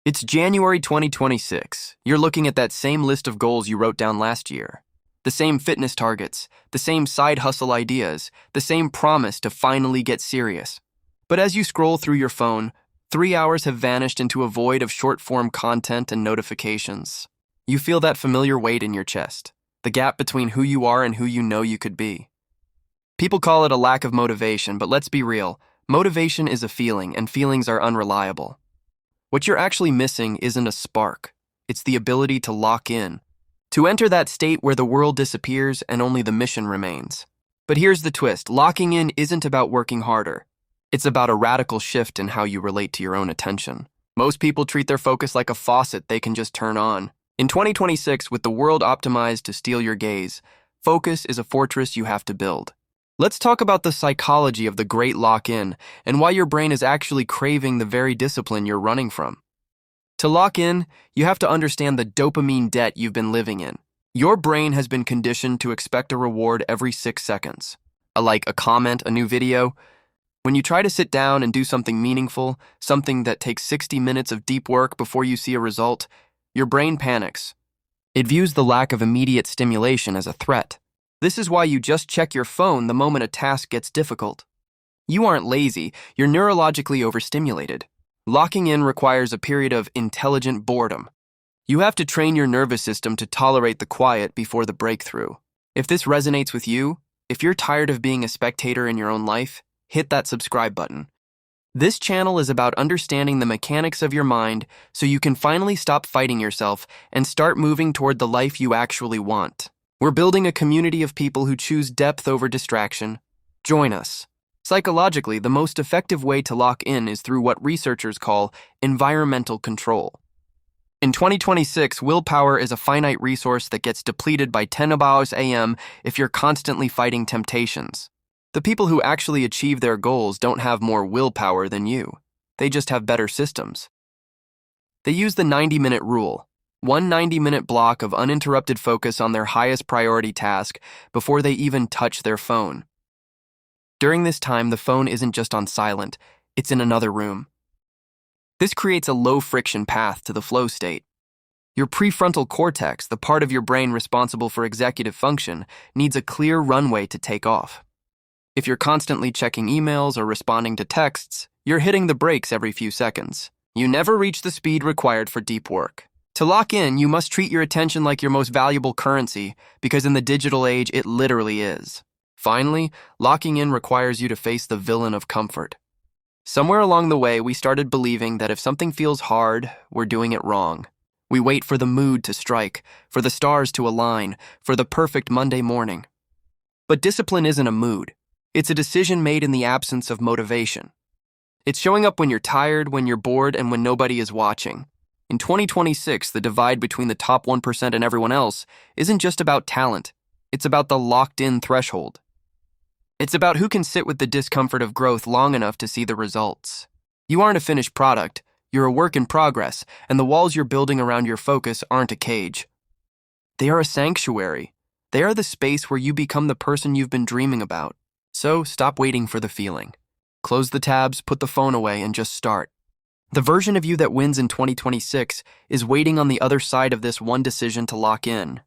It's January 2026. You're looking at that same list of goals you wrote down last year. The same fitness targets, the same side hustle ideas, the same promise to finally get serious. But as you scroll through your phone, 3 hours have vanished into a void of short-form content and notifications. You feel that familiar weight in your chest, the gap between who you are and who you know you could be. People call it a lack of motivation, but let's be real. Motivation is a feeling, and feelings are unreliable. What you're actually missing isn't a spark. It's the ability to lock in, to enter that state where the world disappears and only the mission remains. But here's the twist. Locking in isn't about working harder. It's about a radical shift in how you relate to your own attention. Most people treat their focus like a faucet they can just turn on. In 2026, with the world optimized to steal your gaze, focus is a fortress you have to build. Let's talk about the psychology of the great lock-in and why your brain is actually craving the very discipline you're running from. To lock in, you have to understand the dopamine debt you've been living in. Your brain has been conditioned to expect a reward every 6 seconds. A like, a comment, a new video. When you try to sit down and do something meaningful, something that takes 60 minutes of deep work before you see a result, your brain panics. It views the lack of immediate stimulation as a threat. This is why you just check your phone the moment a task gets difficult. You aren't lazy, you're neurologically overstimulated. Locking in requires a period of intelligent boredom. You have to train your nervous system to tolerate the quiet before the breakthrough. If this resonates with you, if you're tired of being a spectator in your own life, hit that subscribe button. This channel is about understanding the mechanics of your mind so you can finally stop fighting yourself and start moving toward the life you actually want. We're building a community of people who choose depth over distraction. Join us. Psychologically, the most effective way to lock in is through what researchers call environmental control. In 2026, willpower is a finite resource that gets depleted by 10 a.m. if you're constantly fighting temptations. The people who actually achieve their goals don't have more willpower than you. They just have better systems. They use the 90-minute rule. One 90-minute block of uninterrupted focus on their highest priority task before they even touch their phone. During this time, the phone isn't just on silent, it's in another room. This creates a low-friction path to the flow state. Your prefrontal cortex, the part of your brain responsible for executive function, needs a clear runway to take off. If you're constantly checking emails or responding to texts, you're hitting the brakes every few seconds. You never reach the speed required for deep work. To lock in, you must treat your attention like your most valuable currency, because in the digital age, it literally is. Finally, locking in requires you to face the villain of comfort. Somewhere along the way, we started believing that if something feels hard, we're doing it wrong. We wait for the mood to strike, for the stars to align, for the perfect Monday morning. But discipline isn't a mood. It's a decision made in the absence of motivation. It's showing up when you're tired, when you're bored, and when nobody is watching. In 2026, the divide between the top 1% and everyone else isn't just about talent. It's about the locked-in threshold. It's about who can sit with the discomfort of growth long enough to see the results. You aren't a finished product. You're a work in progress, and the walls you're building around your focus aren't a cage. They are a sanctuary. They are the space where you become the person you've been dreaming about. So stop waiting for the feeling. Close the tabs, put the phone away, and just start. The version of you that wins in 2026 is waiting on the other side of this one decision to lock in.